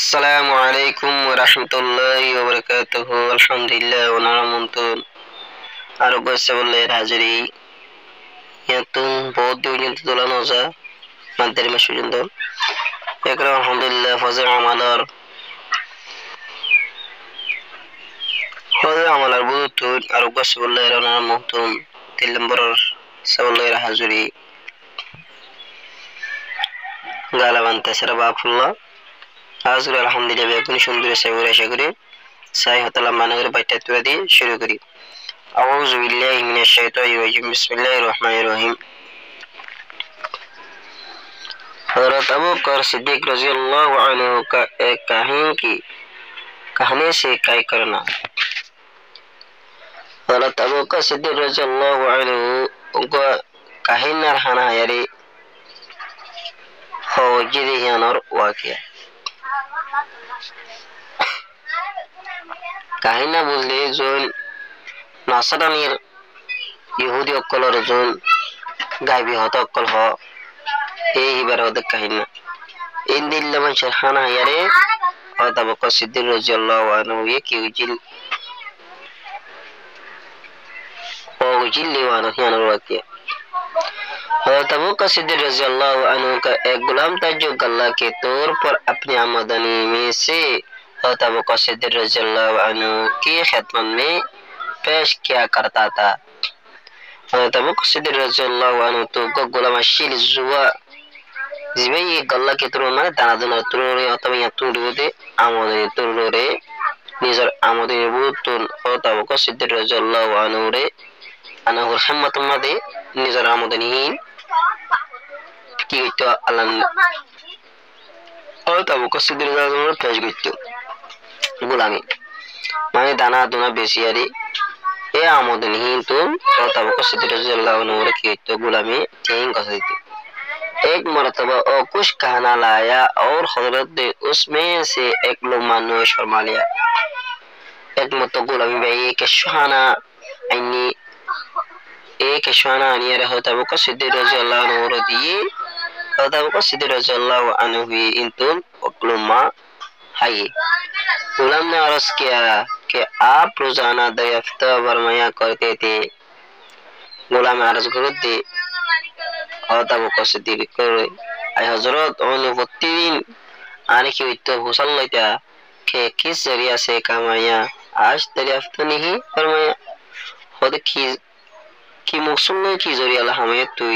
আসসালামু আলাইকুম ওয়া রাহমাতুল্লাহি ওয়া বারাকাতুহু আলহামদুলিল্লাহ ওয়া নারামতুন আরো বসে বললে হাজিরি ইয়াতুন বহুত দিন তুলানো যা মাদের মাসুজন্দ একরা আলহামদুলিল্লাহ ফজর আমালার বুতুন আরো বসে বললে নারামতুন 3 নম্বর সাবলে হাজিরি গালাবান তাসরা বাফুল্লাহ হাজির আলহামদুলিল্লাহ বেকুনি সুন্দর সেবরে আশা করি সাই হতলা মানগরে বাইটা তুলে দিয়ে শুরু করি আউযু বিল্লাহি মিনাশ শাইতানির রাজিম বিসমিল্লাহির রহমানির রহিম हज़रत अबू बकर सिद्दीक रज़ी अल्लाह अन्हु का एक कहानी से काय करना हज़रत अबू बकर सिद्दीक रज़ी अल्लाह अन्हु उनको कहानी रहना यारी हो जिदी यानर वाक़या कहानी बोलले जोन नासरानीर ইহুদি অকলর জন গায়বি হত অকল হ এই হিবার হদ কাহিনা ইনদিল লমান শরহানা ইয়ারে হয়তো বকর সিদ্দিক রাদিয়াল্লাহু আনহু কি उजिल लिवाना यान वाक़या हज़रत अबू बकर सिद्दीक रज़ियल्लाहु अन्हु का एक गुलाम था जो गल्ला के तौर पर अपनी आमदनी में से हज़रत अबू बकर सिद्दीक रज़ियल्लाहु अन्हु की खिदमत में पेश किया करता था हज़रत अबू बकर सिद्दीक रज़ियल्लाहु अन्हु तो गुलाम अशील जुवा जिबे गल्ला के तौर में दाना दाना तौरे अथवा या तौरे आमदनी तौरे निजर आमदनी बुतुन हज़रत अबू बकर सिद्दीक रज़ियल्लाहु अन्हु रे अनहुर हिम्मत मदे निजर आमदनी की तो अलन हज़रत अबू बकर सिद्दीक रज़ियल्लाहु अन्हु पेश गितो गुलामी माने दाना दुना बेसियारी ए आमदनी तो हज़रत अबू बकर सिद्दीक रज़ियल्लाहु अन्हु की तो गुलामी चेंज कर दी एक मर्तबा और कुछ कहना लाया और हजरत ने उसमें से एक लुकमा नोश फरमा लिया एक मत गुलामी भाई के सुहाना अन्नी एक सुहाना अनिया हज़रत अबू बकर सिद्दीक रज़ियल्लाहु अन्हु दिए हज़रत अबू बकर सिद्दीक रज़ियल्लाहु अन्हु हुई इंतुन लुकमा है गुलाम ने अर्ज किया कि आप रोजाना दरियाफ्त फरमाया करते थे गुलाम अर्ज कर दे हज़रत अबू बकर सिद्दीक करे आई हजरत उन्हें प्रतिदिन आने की तो हुसल लेता कि किस जरिया से कमाया आज दरियाफ्त नहीं फरमाया खुद की मुसल्ले की जरिया हमें तो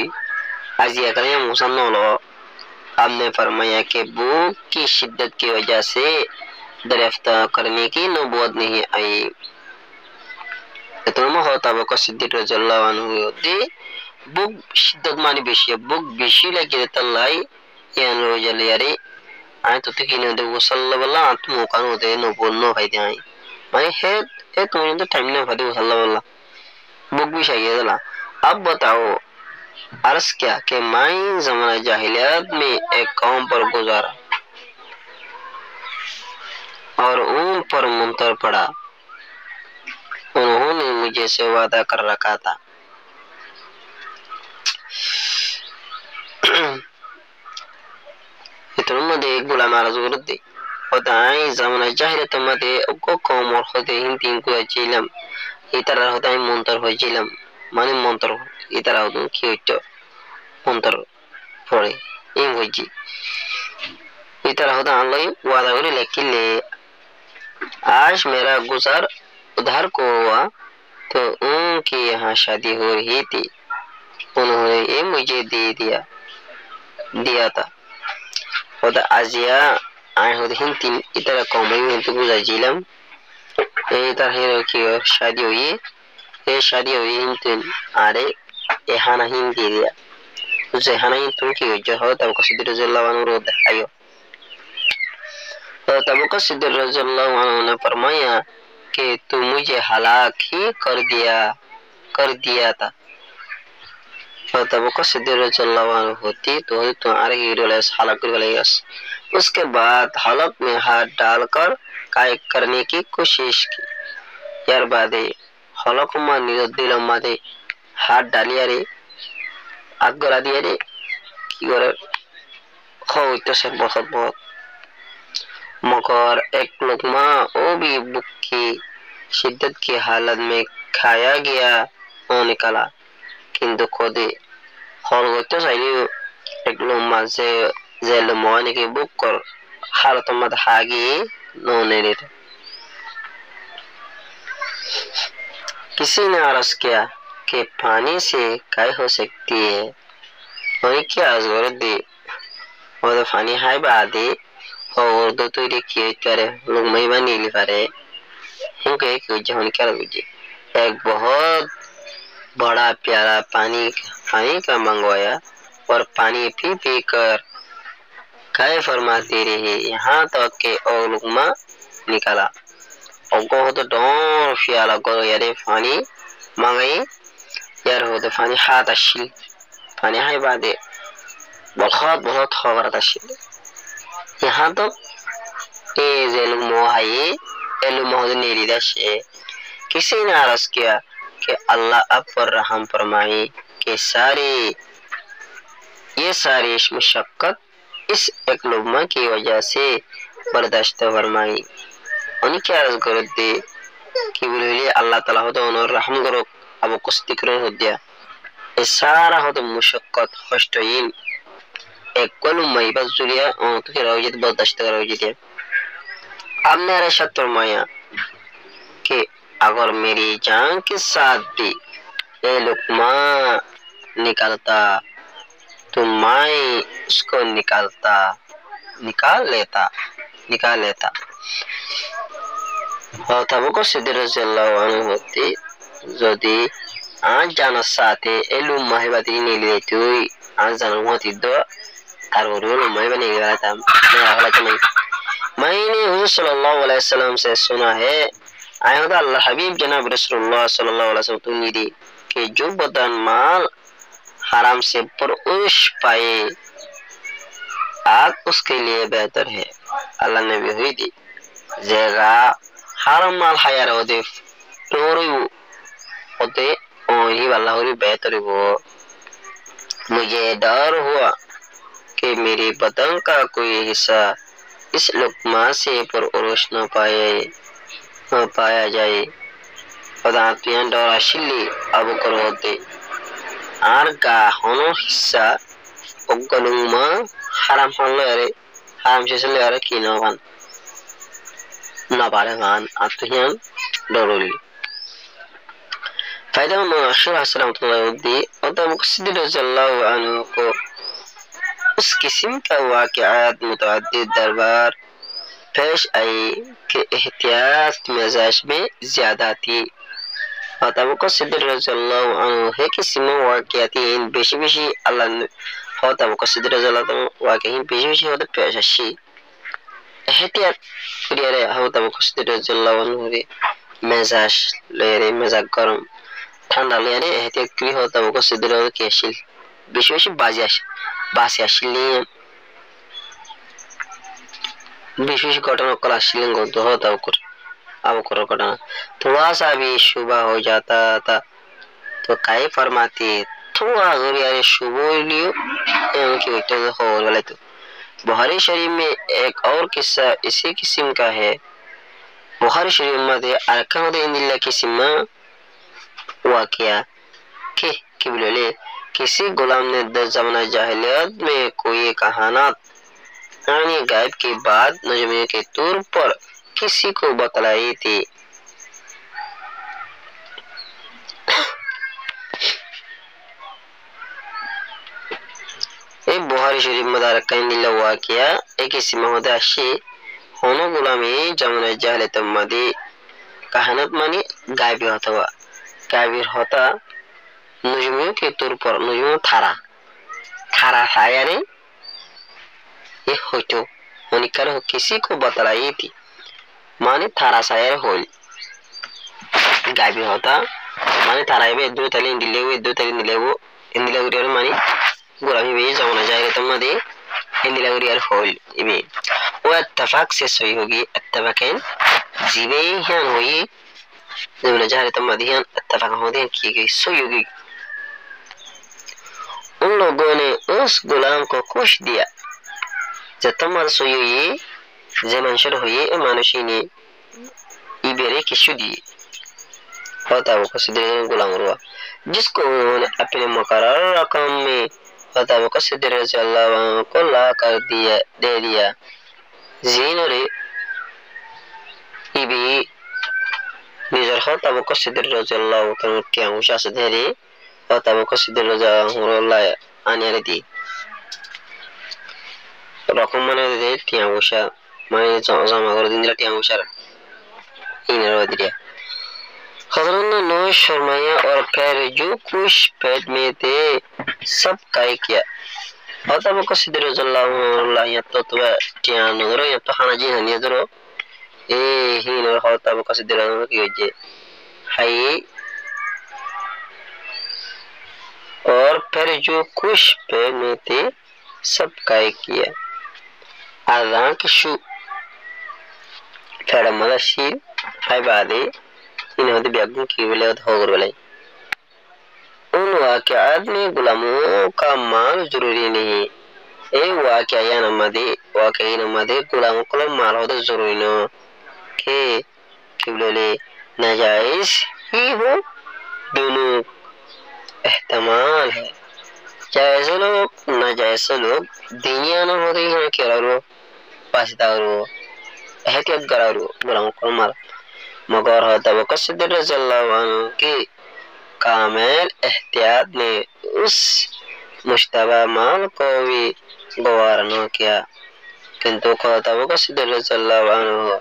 आज ये करें मुसन्नो लो हमने फरमाया कि भूख की शिद्दत की वजह से दरियाफ्त करने की नौबत नहीं आई तो हज़रत अबू बकर सिद्दीक रज़ियल्लाहु अन्हु दे बुक शिद्दत मानी बेशी बुक बेशी लगे तल्लाई यान रोजल यारे आए तो तकिन दे वसल्लल्लाहु अलैहि तुम कानो दे नो बोलनो भाई दे आई माने है तुम तो टाइम ने फदे वसल्लल्लाहु बुक भी चाहिए दला अब बताओ अर्ज क्या कि मैं जमाना जाहिलियत में एक कौम पर गुजारा और उन पर मुंतर पड़ा उन्होंने मुझे से वादा कर रखा था इतने एक गुलाम अर्ज कर दे खुदाई जमाना जाहिलियत मध्ये को कौम और खुदे हिंदी को अजीलम इतर होता है मुंतर हो जिलम माने मुंतर इतर होता है क्यों मुंतर पड़े इन वजी इतर होता है अल्लाह वादा करे लेकिन ले आज मेरा गुजार उधार को हुआ तो उनके यहाँ शादी हो रही थी उन्होंने ये मुझे दे दिया था खुदा आजिया आए होते हिंदी इतर कौम हिंदी गुजार जिलम इतर हीरो की शादी हुई ये शादी हुई हिंदी आरे ये हाना हिंदी दिया उसे हाना हिंदी की जो हो तब को सिद्दीक रज़ियल्लाहु अन्हु रो दहायो तो तब को सिद्दीक रज़ियल्लाहु अन्हु ने फरमाया कि तू मुझे हलाक ही कर दिया था तो तब को सिद्दीक रज़ियल्लाहु अन्हु होती तो आरे की रोलेस हलाक कर गलेगा उसके बाद हलक में हाथ डालकर काय करने की कोशिश की यार बादे हलक में निरदिल मादे हाथ डालिया रे आग गला दिया रे की करे खो तो से बहुत मगर एक लुकमा वो भी भूख की शिद्दत की हालत में खाया गया और निकला, किंतु खुद खरगोश चाहिए एक लुकमा से लुमाने की भूख कर हालत मत हागी नोने लेते। किसी ने अर्ज किया कि पानी से काय हो सकती है, और क्या जरूरत दी और पानी है बादी और दो तो देखिए करे लोग मई बनी लिफारे क्योंकि एक जहन क्या लगी एक बहुत बड़ा प्यारा पानी पानी का मंगवाया और पानी पी पी कर काय फरमाती रही यहाँ तक के और लुकमा निकाला और को तो डोर प्याला करो यारे पानी मंगाई यार हो तो पानी हाथ अशिल पानी है बादे बहुत बहुत खबर अशिल यहाँ तो ए जेल मोहाई एलु मोहद नेरी दशे किसी ने अर्ज किया कि अल्लाह अब पर रहम फरमाए कि ये सारी मुशक्कत इस एक लुकमा की वजह से बर्दाश्त फरमाई। उन्हें क्या अर्ज कर दे कि बोले अल्लाह ताला हो तो उन्होंने रहम करो अब कुछ तिक्र हो दिया इस सारा हो तो मुशक्कत हस्टोइन एक कोल मई बस जुलिया और तो क्या रोजित बर्दाश्त करो जिते अब मेरा शक फरमाया कि अगर मेरी जान के साथ भी ये लुकमा निकालता तो मैं उसको निकाल लेता और तब को सिद्ध रज़ियल्लाहु अन्हु होती যদি आज जाना साथे एलु महिबाती नहीं लेती हुई आज जाना होती दो तारों महिबा नहीं गया था मैं अगला तो नहीं मैंने हुज़ूर सल्लल्लाहु अलैहि वसल्लम से सुना है आया था अल्लाह हबीब जनाब रसूलुल्लाह सल्लल्लाहु अलैहि वसल्लम तुम यदि कि जो बदन माल हराम से पुरुष पाए आग उसके लिए बेहतर है अल्लाह ने भी हुई थी जेगा हराम माल हयार होते होते और ही वाला हो बेहतर वो मुझे डर हुआ कि मेरे बदन का कोई हिस्सा इस लुकमा से पुरुष न पाया जाए पदार्थियां डरा शिल्ली अब करोते आरगा होनो हिस्सा उगलुमा haram hallo yare haram sesle yare kinogan na baregan atuhian doroli फायदा में अशर हसरतुल्लाह और तब सिद्दीक़ रज़ियल्लाहु अन्हु को उस किस्म का वाक़यात मुतअद्दिद दरबार पेश आई कि एहतियात मिजाज में ज्यादा थी और तब को सिद्दीक़ रज़ियल्लाहु अन्हु है किस्म वाक़याती इन बेशी अल्लाह और तब को सिद्दीक़ रज़ियल्लाहु वाक़ई बेशी होता पेश अच्छी एहतियात करिए हो तब को सिद्दीक़ रज़ियल्लाहु अन्हु रे मिजाज ले मिजाज गरम ठंडा ले यानी एहतियात करी हो तब को सिद्दीक़ रज़ियल्लाहु की अशिल बेशी बासी अशिल बेशी घटना कल अशिल को हो तब को अब करो घटना थोड़ा सा भी शुबा हो जाता था तो काय फरमाती थोड़ा जरूरी यानी शुबो लियो उनकी विक्टर हो वाले तो बुखारी शरीफ में एक और किस्सा इसी किस्म का है बुखारी शरीफ में अरकान इंदिल्ला किस्म वाक़या कि बोले किसी गुलाम ने 10 ज़माना जाहिलियत में कोई कहानत यानी गायब की बात नजमिया के तौर पर किसी को बतलाई थी एक बुखारी शरीफ में अरकान इंदिल्ला वाक़या एक किस्म होता है होनो गुलामी जमाना जाहिलियत मदी कहानत मानी गायब होता नजमियों के तौर पर नजमियों थारा साया ने ये होतो मनिकल हो किसी को बतलाई थी माने थारा साया होल गायब होता माने थारा में दो तले निले वो इंदिला गुरियर मानी गुलामी में जमाना जाएगा तब मदे इंदिला गुरियर होल इमे वो इत्तेफाक से सही होगी इत्तेफाकन जीवे हियान होई जमाना जाएगा तब मदे हियान इत्तेफाक होते हैं की गई सही होगी उन लोगों ने उस गुलाम को खुश दिया जब तमर सोई जे manshur hoye e manushini ibere kishudi होता वो कसीदे गुलाम हुआ जिसको उन्होंने अपने मुकर्रर रकम में होता वो कसीदे रज़ियल्लाहु को ला कर दिया दे दिया जीनोरे इबी निजर होता वो कसीदे रज़ियल्लाहु को क्या उशास धेरे होता वो कसीदे रज़ियल्लाहु ला आने दी रकम मने दे क्या उशा मैं जमा कर दिन ला क्या उशा इन रोदिया हज़रत ने नोश फरमाया और फिर जो कुछ पेट में थे सब काय किया और तब को सिद्धि रज़ियल्लाहु या तो क्या नगरो या तो खाना जी नहीं दरो ए ही न हो तब को सिद्धि रज़ियल्लाहु की जे हाय और फिर जो कुछ पेट में थे सब काय किया आज़ान के शु फिर मदशी हाय बादे इन होते ब्यागों की विलायत हो गए वाले उन वाक़यात में गुलामों का माल जरूरी नहीं एक वाक़या नमदे गुलामों को माल होता जरूरी न के किबले नाजायज़ ही हो दोनों एहतमाल है जायज़ लोग नाजायज़ लोग दुनिया न होते हैं क्या रो पासदारो एहतियात करारो गुलामों को माल मगर होता वो कसीदे रज़ियल्लाहु अन्हु की कामिल एहतियात ने उस मुश्तबा माल को भी गवार न किया किंतु होता वो कसीदे रज़ियल्लाहु अन्हु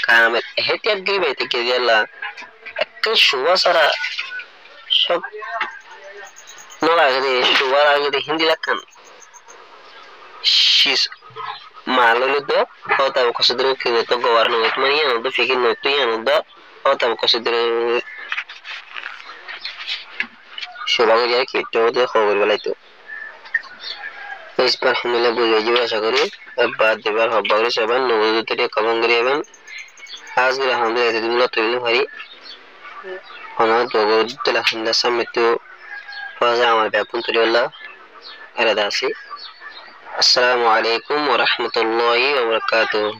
कामिल एहतियात गिरी बैठे के दिया ला एक शुवा सारा सब नला गए शुवा आगे हिंदी लखन शीश मालो तो होता वो कसीदे के तो गवार न होता मनी न तो फिकिर न तो या न तो होता वो कसीदे शुवा को जाए कि तो खबर वाला तो इस पर हमने बोले जो ऐसा करें अब बात देवर हब्बागरे सेवन नवोदय तेरे कबंगरे एवं आज के हम दे देते मुला तो इन्हें हरी हमारा तो वो तेरा हिंदा समित तो फाजा हमारे बैकुन तो अल्लाह अरदासी अस्सलामु अलैकुम व रहमतुल्लाहि व बरकातुहू